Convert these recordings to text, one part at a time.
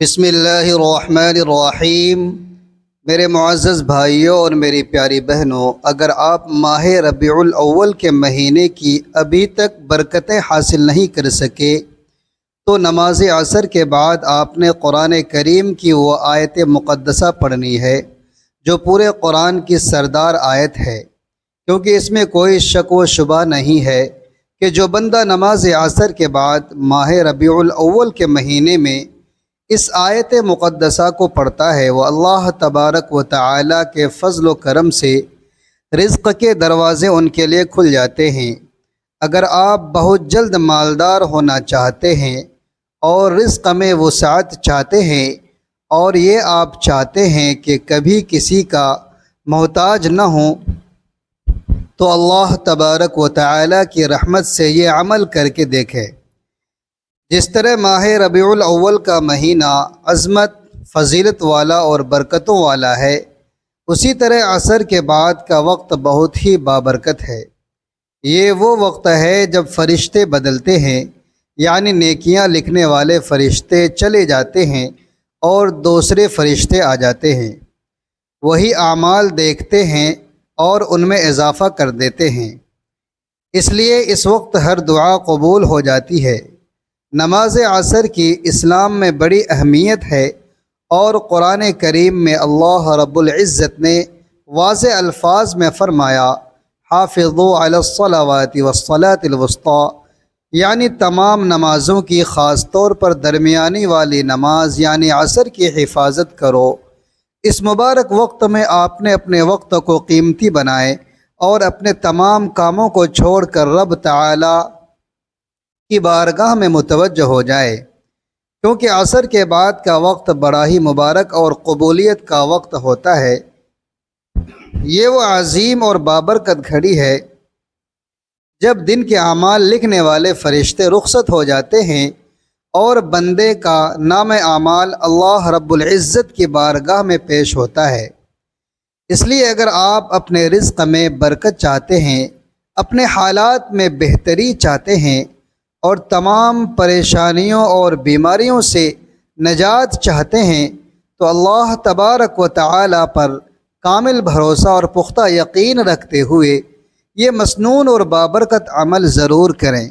بسم اللہ الرحمن الرحیم۔ میرے معزز بھائیوں اور میری پیاری بہنوں، اگر آپ ماہ ربیع الاول کے مہینے کی ابھی تک برکتیں حاصل نہیں کر سکے تو نماز عصر کے بعد آپ نے قرآن کریم کی وہ آیت مقدسہ پڑھنی ہے جو پورے قرآن کی سردار آیت ہے، کیونکہ اس میں کوئی شک و شبہ نہیں ہے کہ جو بندہ نماز عصر کے بعد ماہ ربیع الاول کے مہینے میں اس آیت مقدسہ کو پڑھتا ہے وہ اللہ تبارک و تعالی کے فضل و کرم سے رزق کے دروازے ان کے لیے کھل جاتے ہیں۔ اگر آپ بہت جلد مالدار ہونا چاہتے ہیں اور رزق میں وسعت چاہتے ہیں اور یہ آپ چاہتے ہیں کہ کبھی کسی کا محتاج نہ ہوں، تو اللہ تبارک و تعالی کی رحمت سے یہ عمل کر کے دیکھیں۔ جس طرح ماہ ربیع الاول کا مہینہ عظمت، فضیلت والا اور برکتوں والا ہے، اسی طرح عصر کے بعد کا وقت بہت ہی بابرکت ہے۔ یہ وہ وقت ہے جب فرشتے بدلتے ہیں، یعنی نیکیاں لکھنے والے فرشتے چلے جاتے ہیں اور دوسرے فرشتے آ جاتے ہیں، وہی اعمال دیکھتے ہیں اور ان میں اضافہ کر دیتے ہیں۔ اس لیے اس وقت ہر دعا قبول ہو جاتی ہے۔ نماز عصر کی اسلام میں بڑی اہمیت ہے اور قرآن کریم میں اللہ رب العزت نے واضح الفاظ میں فرمایا، حافظوا علی الصلوات والصلاة الوسطی، یعنی تمام نمازوں کی خاص طور پر درمیانی والی نماز یعنی عصر کی حفاظت کرو۔ اس مبارک وقت میں آپ نے اپنے وقت کو قیمتی بنائے اور اپنے تمام کاموں کو چھوڑ کر رب تعالی کی بارگاہ میں متوجہ ہو جائے، کیونکہ عصر کے بعد کا وقت بڑا ہی مبارک اور قبولیت کا وقت ہوتا ہے۔ یہ وہ عظیم اور بابرکت گھڑی ہے جب دن کے اعمال لکھنے والے فرشتے رخصت ہو جاتے ہیں اور بندے کا نام اعمال اللہ رب العزت کی بارگاہ میں پیش ہوتا ہے۔ اس لیے اگر آپ اپنے رزق میں برکت چاہتے ہیں، اپنے حالات میں بہتری چاہتے ہیں اور تمام پریشانیوں اور بیماریوں سے نجات چاہتے ہیں، تو اللہ تبارک و تعالی پر کامل بھروسہ اور پختہ یقین رکھتے ہوئے یہ مسنون اور بابرکت عمل ضرور کریں۔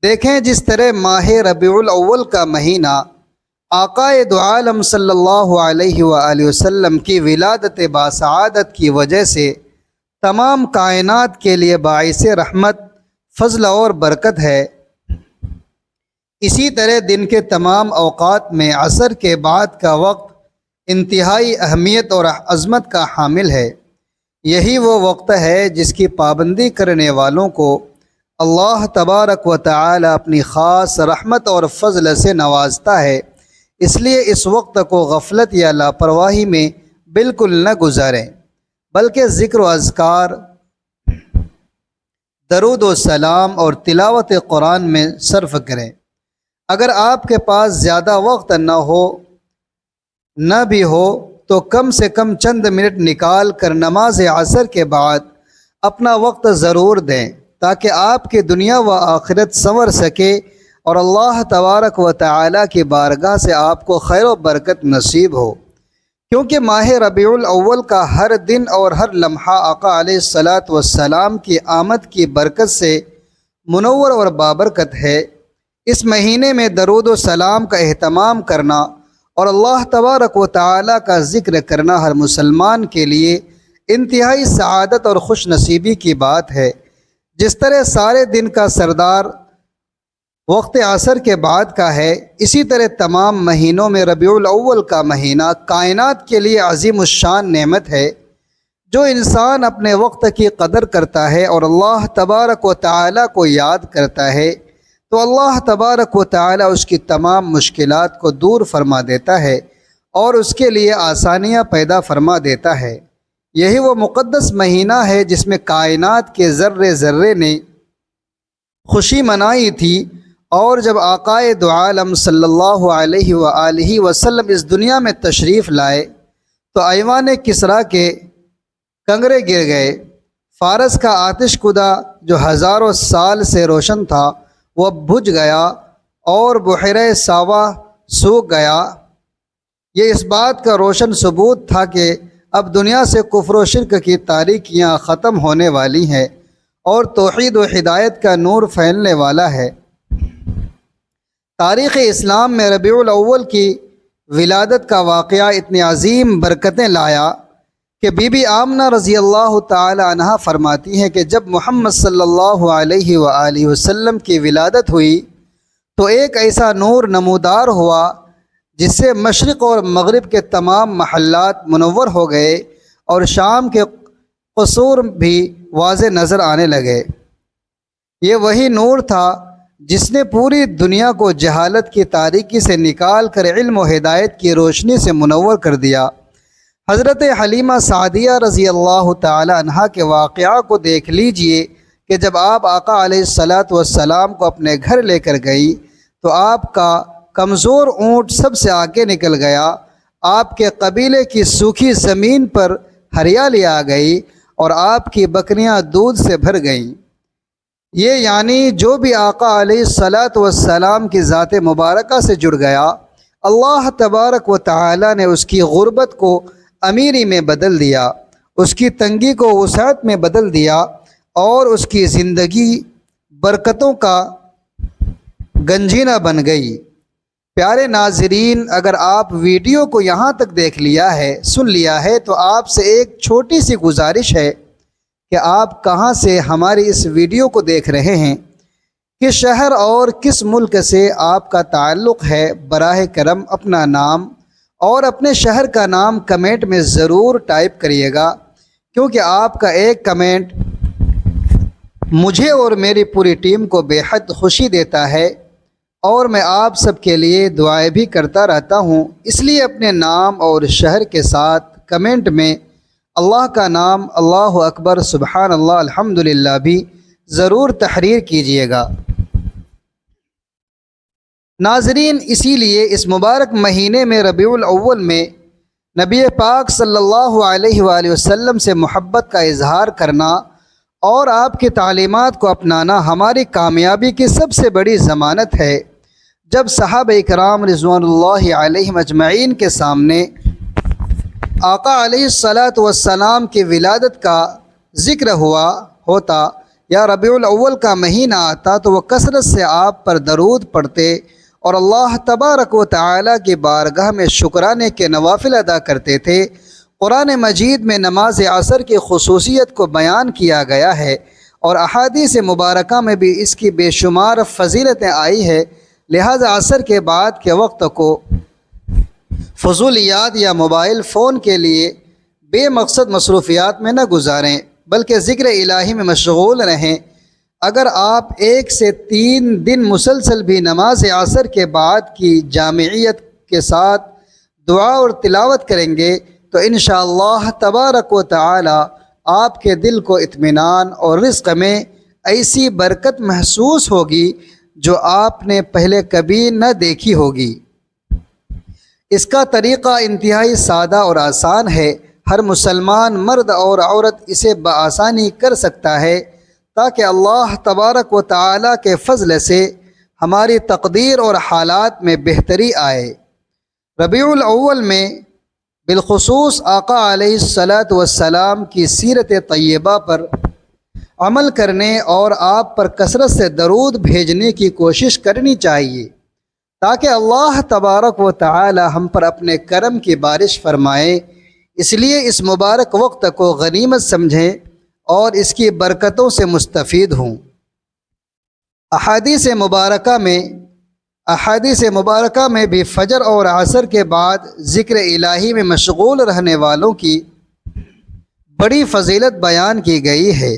دیکھیں جس طرح ماہ ربیع الاول کا مہینہ آقائے دو عالم صلی اللہ علیہ وآلہ وسلم کی ولادت باسعادت کی وجہ سے تمام کائنات کے لیے باعث رحمت، فضل اور برکت ہے، اسی طرح دن کے تمام اوقات میں عصر کے بعد کا وقت انتہائی اہمیت اور عظمت کا حامل ہے۔ یہی وہ وقت ہے جس کی پابندی کرنے والوں کو اللہ تبارک و تعالی اپنی خاص رحمت اور فضل سے نوازتا ہے۔ اس لیے اس وقت کو غفلت یا لاپرواہی میں بالکل نہ گزاریں، بلکہ ذکر و اذکار، درود و سلام اور تلاوت قرآن میں صرف کریں۔ اگر آپ کے پاس زیادہ وقت نہ بھی ہو تو کم سے کم چند منٹ نکال کر نماز عصر کے بعد اپنا وقت ضرور دیں، تاکہ آپ کی دنیا و آخرت سنور سکے اور اللہ تبارک و تعالی کی بارگاہ سے آپ کو خیر و برکت نصیب ہو، کیونکہ ماہ ربیع الاول کا ہر دن اور ہر لمحہ آقا علیہ الصلاۃ والسلام کی آمد کی برکت سے منور اور بابرکت ہے۔ اس مہینے میں درود و سلام کا اہتمام کرنا اور اللہ تبارک و تعالی کا ذکر کرنا ہر مسلمان کے لیے انتہائی سعادت اور خوش نصیبی کی بات ہے۔ جس طرح سارے دن کا سردار وقت عصر کے بعد کا ہے، اسی طرح تمام مہینوں میں ربیع الاول کا مہینہ کائنات کے لیے عظیم الشان نعمت ہے۔ جو انسان اپنے وقت کی قدر کرتا ہے اور اللہ تبارک و تعالی کو یاد کرتا ہے تو اللہ تبارک و تعالی اس کی تمام مشکلات کو دور فرما دیتا ہے اور اس کے لیے آسانیاں پیدا فرما دیتا ہے۔ یہی وہ مقدس مہینہ ہے جس میں کائنات کے ذرے ذرے نے خوشی منائی تھی، اور جب آقائے دو عالم صلی اللہ علیہ وآلہ وسلم اس دنیا میں تشریف لائے تو ایوان کسریٰ کے کنگرے گر گئے، فارس کا آتش کدہ جو ہزاروں سال سے روشن تھا وہ بجھ گیا اور بحیرہ ساوا سوکھ گیا۔ یہ اس بات کا روشن ثبوت تھا کہ اب دنیا سے کفر و شرک کی تاریکیاں ختم ہونے والی ہیں اور توحید و ہدایت کا نور پھیلنے والا ہے۔ تاریخ اسلام میں ربیع الاول کی ولادت کا واقعہ اتنی عظیم برکتیں لایا کہ بی بی آمنہ رضی اللہ تعالی عنہا فرماتی ہیں کہ جب محمد صلی اللہ علیہ وآلہ وسلم کی ولادت ہوئی تو ایک ایسا نور نمودار ہوا جس سے مشرق اور مغرب کے تمام محلات منور ہو گئے اور شام کے قصور بھی واضح نظر آنے لگے۔ یہ وہی نور تھا جس نے پوری دنیا کو جہالت کی تاریکی سے نکال کر علم و ہدایت کی روشنی سے منور کر دیا۔ حضرت حلیمہ سعدیہ رضی اللہ تعالی عنہا کے واقعہ کو دیکھ لیجئے کہ جب آپ آقا علیہ السلام کو اپنے گھر لے کر گئی تو آپ کا کمزور اونٹ سب سے آگے نکل گیا، آپ کے قبیلے کی سوکھی زمین پر ہریالی آ گئی اور آپ کی بکریاں دودھ سے بھر گئیں۔ یہ یعنی جو بھی آقا علیہ السلام کی ذات مبارکہ سے جڑ گیا، اللہ تبارک و تعالی نے اس کی غربت کو امیری میں بدل دیا، اس کی تنگی کو وسعت میں بدل دیا اور اس کی زندگی برکتوں کا گنجینہ بن گئی۔ پیارے ناظرین، اگر آپ ویڈیو کو یہاں تک دیکھ لیا ہے، سن لیا ہے، تو آپ سے ایک چھوٹی سی گزارش ہے کہ آپ کہاں سے ہماری اس ویڈیو کو دیکھ رہے ہیں، کس شہر اور کس ملک سے آپ کا تعلق ہے، براہ کرم اپنا نام اور اپنے شہر کا نام کمنٹ میں ضرور ٹائپ کریے گا، کیونکہ آپ کا ایک کمنٹ مجھے اور میری پوری ٹیم کو بے حد خوشی دیتا ہے اور میں آپ سب کے لیے دعائیں بھی کرتا رہتا ہوں۔ اس لیے اپنے نام اور شہر کے ساتھ کمنٹ میں اللہ کا نام، اللہ اکبر، سبحان اللہ، الحمدللہ بھی ضرور تحریر کیجئے گا۔ ناظرین، اسی لیے اس مبارک مہینے میں ربیع الاول میں نبی پاک صلی اللہ علیہ وآلہ وسلم سے محبت کا اظہار کرنا اور آپ کی تعلیمات کو اپنانا ہماری کامیابی کی سب سے بڑی ضمانت ہے۔ جب صحابہ کرام رضوان اللہ علیہم اجمعین کے سامنے آقا علیہ السلام کی ولادت کا ذکر ہوتا یا ربیع الاول کا مہینہ آتا تو وہ کثرت سے آپ پر درود پڑھتے اور اللہ تبارک و تعالی کی بارگاہ میں شکرانے کے نوافل ادا کرتے تھے۔ قرآن مجید میں نماز عصر کی خصوصیت کو بیان کیا گیا ہے اور احادیث مبارکہ میں بھی اس کی بے شمار فضیلتیں آئی ہے، لہذا عصر کے بعد کے وقت کو فضولیات یا موبائل فون کے لیے بے مقصد مصروفیات میں نہ گزاریں، بلکہ ذکر الہی میں مشغول رہیں۔ اگر آپ 1 سے 3 دن مسلسل بھی نماز عصر کے بعد کی جامعیت کے ساتھ دعا اور تلاوت کریں گے تو انشاءاللہ تبارک و تعالی آپ کے دل کو اطمینان اور رزق میں ایسی برکت محسوس ہوگی جو آپ نے پہلے کبھی نہ دیکھی ہوگی۔ اس کا طریقہ انتہائی سادہ اور آسان ہے، ہر مسلمان مرد اور عورت اسے بآسانی کر سکتا ہے، تاکہ اللہ تبارک و تعالی کے فضل سے ہماری تقدیر اور حالات میں بہتری آئے۔ ربیع الاول میں بالخصوص آقا علیہ السلام کی سیرت طیبہ پر عمل کرنے اور آپ پر کثرت سے درود بھیجنے کی کوشش کرنی چاہیے، تاکہ اللہ تبارک و تعالی ہم پر اپنے کرم کی بارش فرمائے۔ اس لیے اس مبارک وقت کو غنیمت سمجھیں اور اس کی برکتوں سے مستفید ہوں۔ احادیث مبارکہ میں بھی فجر اور عصر کے بعد ذکر الہی میں مشغول رہنے والوں کی بڑی فضیلت بیان کی گئی ہے۔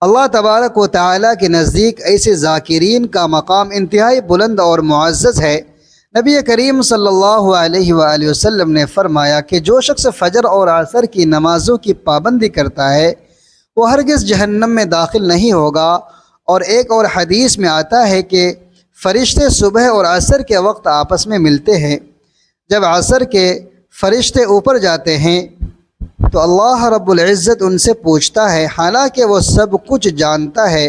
اللہ تبارک و تعالی کے نزدیک ایسے ذاکرین کا مقام انتہائی بلند اور معزز ہے۔ نبی کریم صلی اللہ علیہ وآلہ وسلم نے فرمایا کہ جو شخص فجر اور عصر کی نمازوں کی پابندی کرتا ہے وہ ہرگز جہنم میں داخل نہیں ہوگا، اور ایک اور حدیث میں آتا ہے کہ فرشتے صبح اور عصر کے وقت آپس میں ملتے ہیں۔ جب عصر کے فرشتے اوپر جاتے ہیں تو اللہ رب العزت ان سے پوچھتا ہے، حالانکہ وہ سب کچھ جانتا ہے،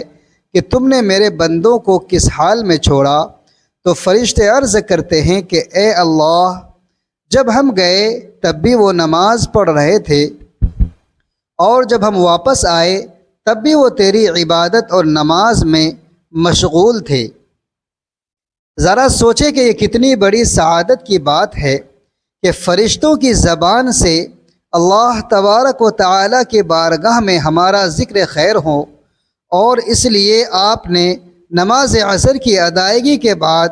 کہ تم نے میرے بندوں کو کس حال میں چھوڑا؟ تو فرشتے عرض کرتے ہیں کہ اے اللہ، جب ہم گئے تب بھی وہ نماز پڑھ رہے تھے، اور جب ہم واپس آئے تب بھی وہ تیری عبادت اور نماز میں مشغول تھے۔ ذرا سوچے کہ یہ کتنی بڑی سعادت کی بات ہے کہ فرشتوں کی زبان سے اللہ تبارک و تعالیٰ کی بارگاہ میں ہمارا ذکر خیر ہو، اور اس لیے آپ نے نماز عصر کی ادائیگی کے بعد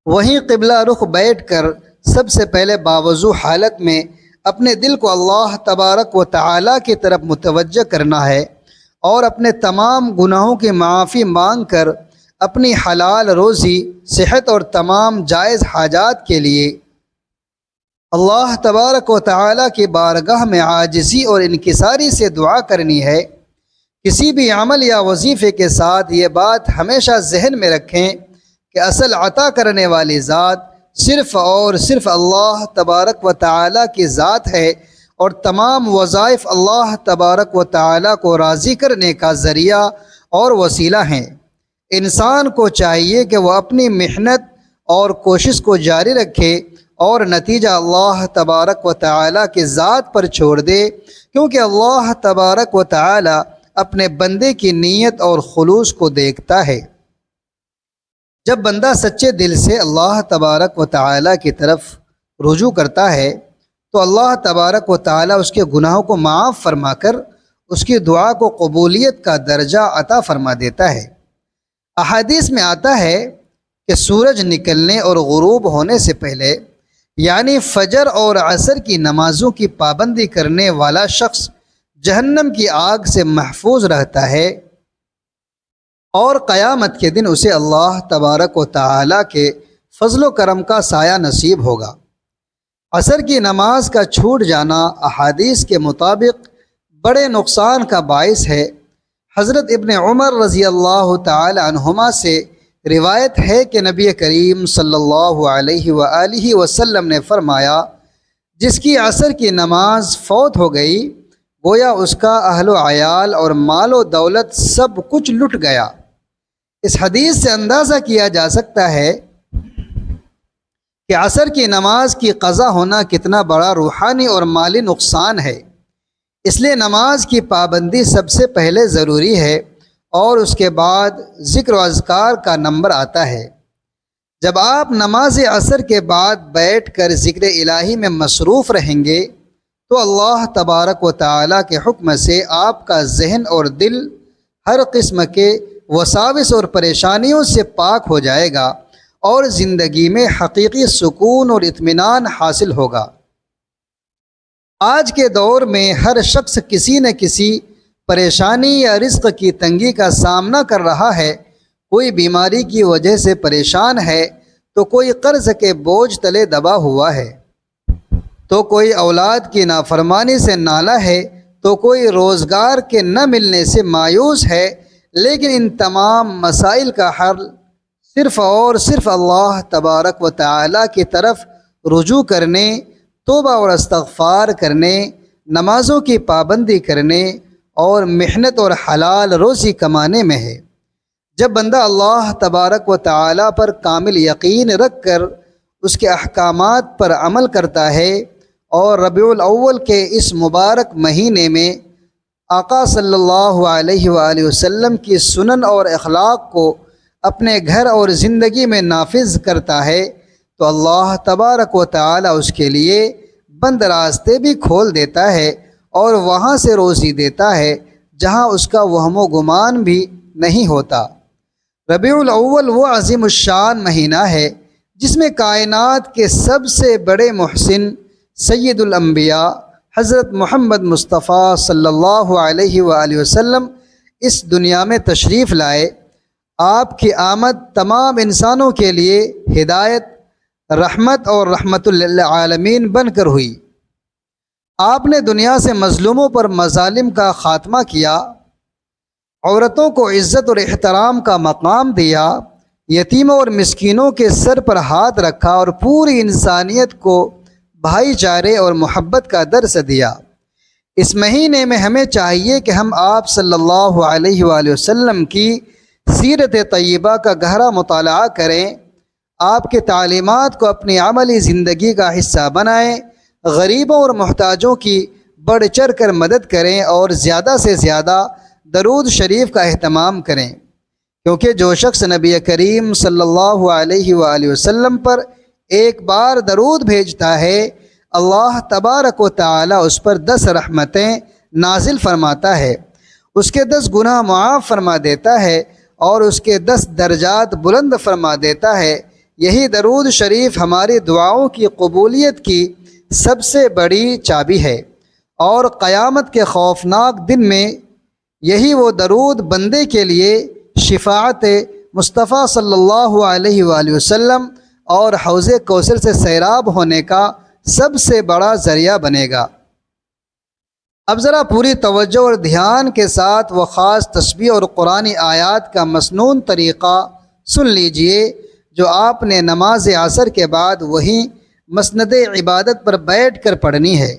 وہیں قبلہ رخ بیٹھ کر سب سے پہلے باوضو حالت میں اپنے دل کو اللہ تبارک و تعالیٰ کی طرف متوجہ کرنا ہے، اور اپنے تمام گناہوں کی معافی مانگ کر اپنی حلال روزی، صحت اور تمام جائز حاجات کے لیے اللہ تبارک و تعالیٰ کی بارگاہ میں عاجزی اور انکساری سے دعا کرنی ہے۔ کسی بھی عمل یا وظیفے کے ساتھ یہ بات ہمیشہ ذہن میں رکھیں کہ اصل عطا کرنے والی ذات صرف اور صرف اللہ تبارک و تعالیٰ کی ذات ہے، اور تمام وظائف اللہ تبارک و تعالیٰ کو راضی کرنے کا ذریعہ اور وسیلہ ہیں۔ انسان کو چاہیے کہ وہ اپنی محنت اور کوشش کو جاری رکھے اور نتیجہ اللہ تبارک و تعالیٰ کی ذات پر چھوڑ دے، کیونکہ اللہ تبارک و تعالیٰ اپنے بندے کی نیت اور خلوص کو دیکھتا ہے۔ جب بندہ سچے دل سے اللہ تبارک و تعالیٰ کی طرف رجوع کرتا ہے تو اللہ تبارک و تعالیٰ اس کے گناہوں کو معاف فرما کر اس کی دعا کو قبولیت کا درجہ عطا فرما دیتا ہے۔ احادیث میں آتا ہے کہ سورج نکلنے اور غروب ہونے سے پہلے، یعنی فجر اور عصر کی نمازوں کی پابندی کرنے والا شخص جہنم کی آگ سے محفوظ رہتا ہے، اور قیامت کے دن اسے اللہ تبارک و تعالیٰ کے فضل و کرم کا سایہ نصیب ہوگا۔ عصر کی نماز کا چھوٹ جانا احادیث کے مطابق بڑے نقصان کا باعث ہے۔ حضرت ابن عمر رضی اللہ تعالی عنہما سے روایت ہے کہ نبی کریم صلی اللہ علیہ وآلہ وسلم نے فرمایا، جس کی عصر کی نماز فوت ہو گئی گویا اس کا اہل و عیال اور مال و دولت سب کچھ لٹ گیا۔ اس حدیث سے اندازہ کیا جا سکتا ہے کہ عصر کی نماز کی قضا ہونا کتنا بڑا روحانی اور مالی نقصان ہے۔ اس لیے نماز کی پابندی سب سے پہلے ضروری ہے، اور اس کے بعد ذکر و اذکار کا نمبر آتا ہے۔ جب آپ نماز عصر کے بعد بیٹھ کر ذکر الہی میں مصروف رہیں گے تو اللہ تبارک و تعالیٰ کے حکم سے آپ کا ذہن اور دل ہر قسم کے وساوس اور پریشانیوں سے پاک ہو جائے گا، اور زندگی میں حقیقی سکون اور اطمینان حاصل ہوگا۔ آج کے دور میں ہر شخص کسی نہ کسی پریشانی یا رزق کی تنگی کا سامنا کر رہا ہے۔ کوئی بیماری کی وجہ سے پریشان ہے تو کوئی قرض کے بوجھ تلے دبا ہوا ہے، تو کوئی اولاد کی نافرمانی سے نالا ہے، تو کوئی روزگار کے نہ ملنے سے مایوس ہے۔ لیکن ان تمام مسائل کا حل صرف اور صرف اللہ تبارک و تعالیٰ کی طرف رجوع کرنے، توبہ اور استغفار کرنے، نمازوں کی پابندی کرنے اور محنت اور حلال روزی کمانے میں ہے۔ جب بندہ اللہ تبارک و تعالیٰ پر کامل یقین رکھ کر اس کے احکامات پر عمل کرتا ہے، اور ربیع الاول کے اس مبارک مہینے میں آقا صلی اللہ علیہ وآلہ وسلم کی سنن اور اخلاق کو اپنے گھر اور زندگی میں نافذ کرتا ہے تو اللہ تبارک و تعالیٰ اس کے لیے بند راستے بھی کھول دیتا ہے، اور وہاں سے روزی دیتا ہے جہاں اس کا وہم و گمان بھی نہیں ہوتا۔ ربیع الاول وہ عظیم الشان مہینہ ہے جس میں کائنات کے سب سے بڑے محسن سید الانبیاء حضرت محمد مصطفیٰ صلی اللہ علیہ وآلہ وسلم اس دنیا میں تشریف لائے۔ آپ کی آمد تمام انسانوں کے لیے ہدایت، رحمت اور رحمت للعالمین بن کر ہوئی۔ آپ نے دنیا سے مظلوموں پر مظالم کا خاتمہ کیا، عورتوں کو عزت اور احترام کا مقام دیا، یتیموں اور مسکینوں کے سر پر ہاتھ رکھا، اور پوری انسانیت کو بھائی چارے اور محبت کا درس دیا۔ اس مہینے میں ہمیں چاہیے کہ ہم آپ صلی اللہ علیہ وآلہ وسلم کی سیرت طیبہ کا گہرا مطالعہ کریں۔ آپ کے تعلیمات کو اپنی عملی زندگی کا حصہ بنائیں، غریبوں اور محتاجوں کی بڑھ چڑھ کر مدد کریں اور زیادہ سے زیادہ درود شریف کا اہتمام کریں، کیونکہ جو شخص نبی کریم صلی اللہ علیہ وآلہ وسلم پر ایک بار درود بھیجتا ہے، اللہ تبارک و تعالی اس پر 10 رحمتیں نازل فرماتا ہے، اس کے 10 گناہ معاف فرما دیتا ہے اور اس کے 10 درجات بلند فرما دیتا ہے۔ یہی درود شریف ہماری دعاؤں کی قبولیت کی سب سے بڑی چابی ہے، اور قیامت کے خوفناک دن میں یہی وہ درود بندے کے لیے شفاعت مصطفیٰ صلی اللہ علیہ وآلہ وسلم اور حوض کوثر سے سیراب ہونے کا سب سے بڑا ذریعہ بنے گا۔ اب ذرا پوری توجہ اور دھیان کے ساتھ وہ خاص تسبیح اور قرآنی آیات کا مسنون طریقہ سن لیجئے جو آپ نے نماز عصر کے بعد وہیں مسند عبادت پر بیٹھ کر پڑھنی ہے۔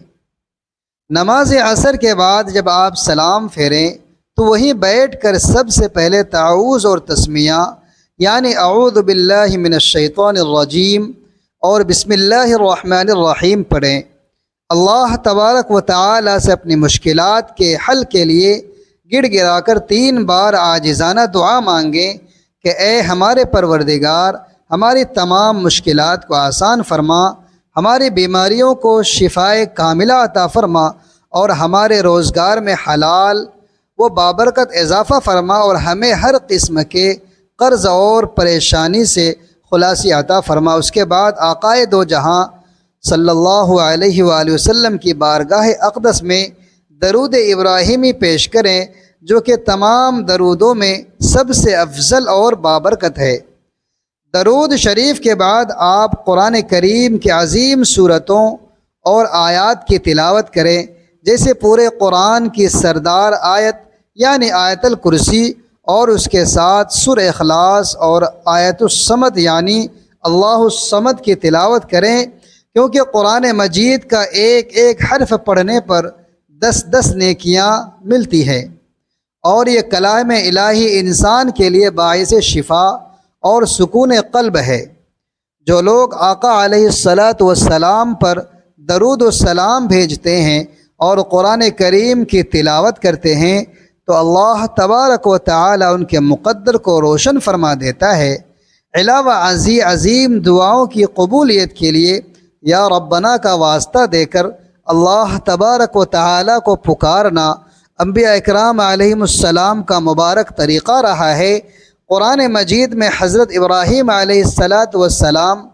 نماز عصر کے بعد جب آپ سلام پھیریں تو وہیں بیٹھ کر سب سے پہلے تعوذ اور تسمیہ یعنی اعوذ باللہ من الشیطان الرجیم اور بسم اللہ الرحمن الرحیم پڑھیں۔ اللہ تبارک و تعالی سے اپنی مشکلات کے حل کے لیے گڑ گڑا کر 3 بار عاجزانہ دعا مانگیں کہ اے ہمارے پروردگار، ہماری تمام مشکلات کو آسان فرما، ہماری بیماریوں کو شفائے کاملہ عطا فرما اور ہمارے روزگار میں حلال و بابرکت اضافہ فرما اور ہمیں ہر قسم کے قرض اور پریشانی سے خلاصی عطا فرما۔ اس کے بعد آقائے دو جہاں صلی اللہ علیہ وآلہ وسلم کی بارگاہ اقدس میں درود ابراہیمی پیش کریں جو کہ تمام درودوں میں سب سے افضل اور بابرکت ہے۔ درود شریف کے بعد آپ قرآن کریم کے عظیم سورتوں اور آیات کی تلاوت کریں، جیسے پورے قرآن کی سردار آیت یعنی آیت الکرسی اور اس کے ساتھ سورہ اخلاص اور آیت الصمد یعنی اللہ الصمد کی تلاوت کریں، کیونکہ قرآن مجید کا ایک ایک حرف پڑھنے پر 10 نیکیاں ملتی ہیں، اور یہ کلام الہی انسان کے لیے باعث شفا اور سکون قلب ہے۔ جو لوگ آقا علیہ السلام پر درود و سلام بھیجتے ہیں اور قرآن کریم کی تلاوت کرتے ہیں تو اللہ تبارک و تعالی ان کے مقدر کو روشن فرما دیتا ہے۔ علاوہ عظیم دعاؤں کی قبولیت کے لیے یا ربنا کا واسطہ دے کر اللہ تبارک و تعالی کو پکارنا انبیاء اکرام علیہم السلام کا مبارک طریقہ رہا ہے۔ قرآن مجید میں حضرت ابراہیم علیہ السلام،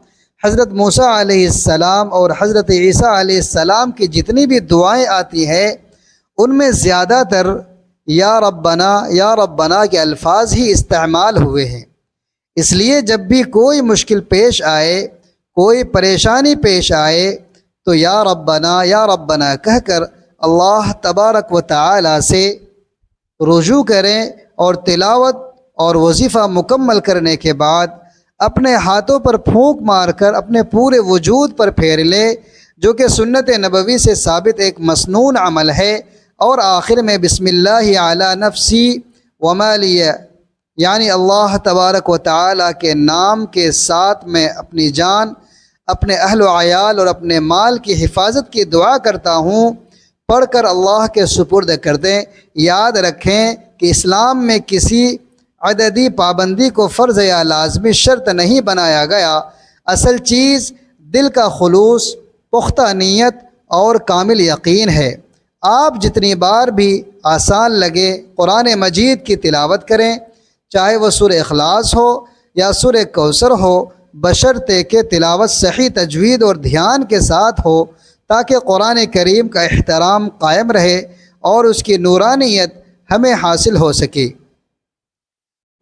حضرت موسیٰ علیہ السلام اور حضرت عیسیٰ علیہ السلام کی جتنی بھی دعائیں آتی ہیں ان میں زیادہ تر یا ربنا کے الفاظ ہی استعمال ہوئے ہیں۔ اس لیے جب بھی کوئی مشکل پیش آئے، کوئی پریشانی پیش آئے تو یا ربنا کہہ کر اللہ تبارک و تعالی سے رجوع کریں، اور تلاوت اور وظیفہ مکمل کرنے کے بعد اپنے ہاتھوں پر پھونک مار کر اپنے پورے وجود پر پھیر لے، جو کہ سنت نبوی سے ثابت ایک مسنون عمل ہے، اور آخر میں بسم اللہ علی نفسی وما لی یعنی اللہ تبارک و تعالی کے نام کے ساتھ میں اپنی جان، اپنے اہل و عیال اور اپنے مال کی حفاظت کی دعا کرتا ہوں پڑھ کر اللہ کے سپرد کر دیں۔ یاد رکھیں کہ اسلام میں کسی عددی پابندی کو فرض یا لازمی شرط نہیں بنایا گیا، اصل چیز دل کا خلوص، پختہ نیت اور کامل یقین ہے۔ آپ جتنی بار بھی آسان لگے قرآن مجید کی تلاوت کریں، چاہے وہ سورہ اخلاص ہو یا سورہ کوثر ہو، بشرطے کہ تلاوت صحیح تجوید اور دھیان کے ساتھ ہو، تاکہ قرآن کریم کا احترام قائم رہے اور اس کی نورانیت ہمیں حاصل ہو سکے۔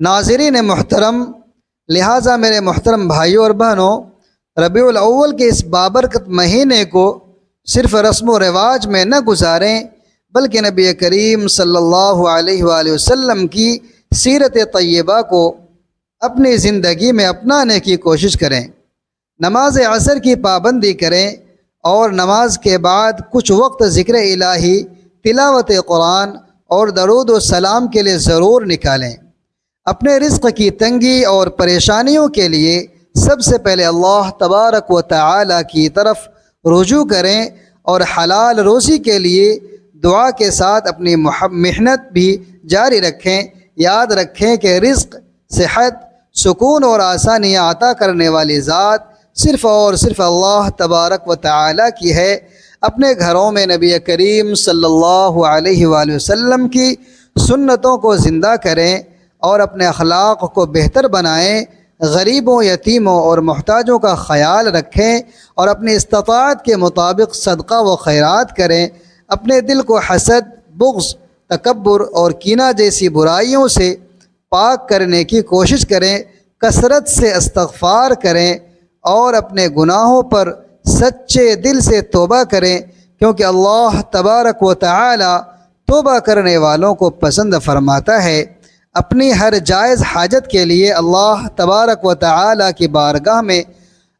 ناظرین محترم، لہٰذا میرے محترم بھائیوں اور بہنوں، ربیع الاول کے اس بابرکت مہینے کو صرف رسم و رواج میں نہ گزاریں، بلکہ نبی کریم صلی اللہ علیہ وآلہ وسلم کی سیرت طیبہ کو اپنی زندگی میں اپنانے کی کوشش کریں۔ نماز عصر کی پابندی کریں اور نماز کے بعد کچھ وقت ذکر الہی، تلاوت قرآن اور درود و سلام کے لیے ضرور نکالیں۔ اپنے رزق کی تنگی اور پریشانیوں کے لیے سب سے پہلے اللہ تبارک و تعالی کی طرف رجوع کریں اور حلال روزی کے لیے دعا کے ساتھ اپنی محنت بھی جاری رکھیں۔ یاد رکھیں کہ رزق، صحت، سکون اور آسانیاں عطا کرنے والی ذات صرف اور صرف اللہ تبارک و تعالی کی ہے۔ اپنے گھروں میں نبی کریم صلی اللہ علیہ وآلہ وسلم کی سنتوں کو زندہ کریں اور اپنے اخلاق کو بہتر بنائیں۔ غریبوں، یتیموں اور محتاجوں کا خیال رکھیں اور اپنی استطاعت کے مطابق صدقہ و خیرات کریں۔ اپنے دل کو حسد، بغض، تکبر اور کینہ جیسی برائیوں سے پاک کرنے کی کوشش کریں۔ کثرت سے استغفار کریں اور اپنے گناہوں پر سچے دل سے توبہ کریں، کیونکہ اللہ تبارک و تعالی توبہ کرنے والوں کو پسند فرماتا ہے۔ اپنی ہر جائز حاجت کے لیے اللہ تبارک و تعالی کی بارگاہ میں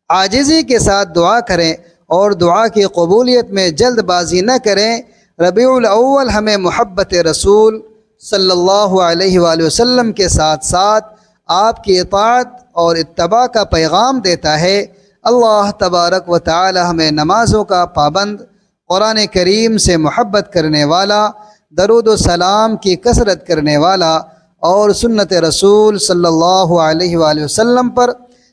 عاجزی کے ساتھ دعا کریں اور دعا کی قبولیت میں جلد بازی نہ کریں۔ ربیع الاول ہمیں محبت رسول صلی اللہ علیہ وآلہ وسلم کے ساتھ ساتھ آپ کی اطاعت اور اتباع کا پیغام دیتا ہے۔ اللہ تبارک و تعالی ہمیں نمازوں کا پابند، قرآن کریم سے محبت کرنے والا، درود و سلام کی کثرت کرنے والا اور سنت رسول صلی اللہ علیہ وآلہ وسلم پر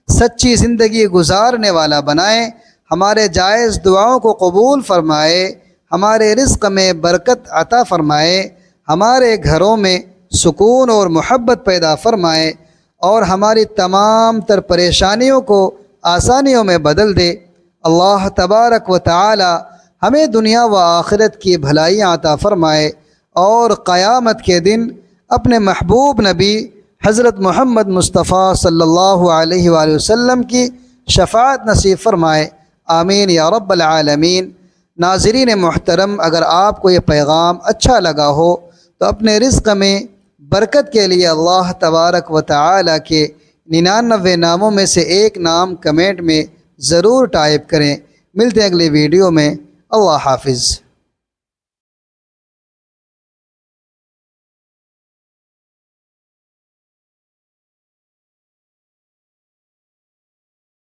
سچی زندگی گزارنے والا بنائے۔ ہمارے جائز دعاؤں کو قبول فرمائے، ہمارے رزق میں برکت عطا فرمائے، ہمارے گھروں میں سکون اور محبت پیدا فرمائے اور ہماری تمام تر پریشانیوں کو آسانیوں میں بدل دے۔ اللہ تبارک و تعالی ہمیں دنیا و آخرت کی بھلائیاں عطا فرمائے اور قیامت کے دن اپنے محبوب نبی حضرت محمد مصطفیٰ صلی اللہ علیہ وآلہ وسلم کی شفاعت نصیب فرمائے۔ آمین یا رب العالمین۔ ناظرین محترم، اگر آپ کو یہ پیغام اچھا لگا ہو تو اپنے رزق میں برکت کے لیے اللہ تبارک و تعالی کے 99 ناموں میں سے ایک نام کمنٹ میں ضرور ٹائپ کریں۔ ملتے ہیں اگلی ویڈیو میں۔ اللہ حافظ۔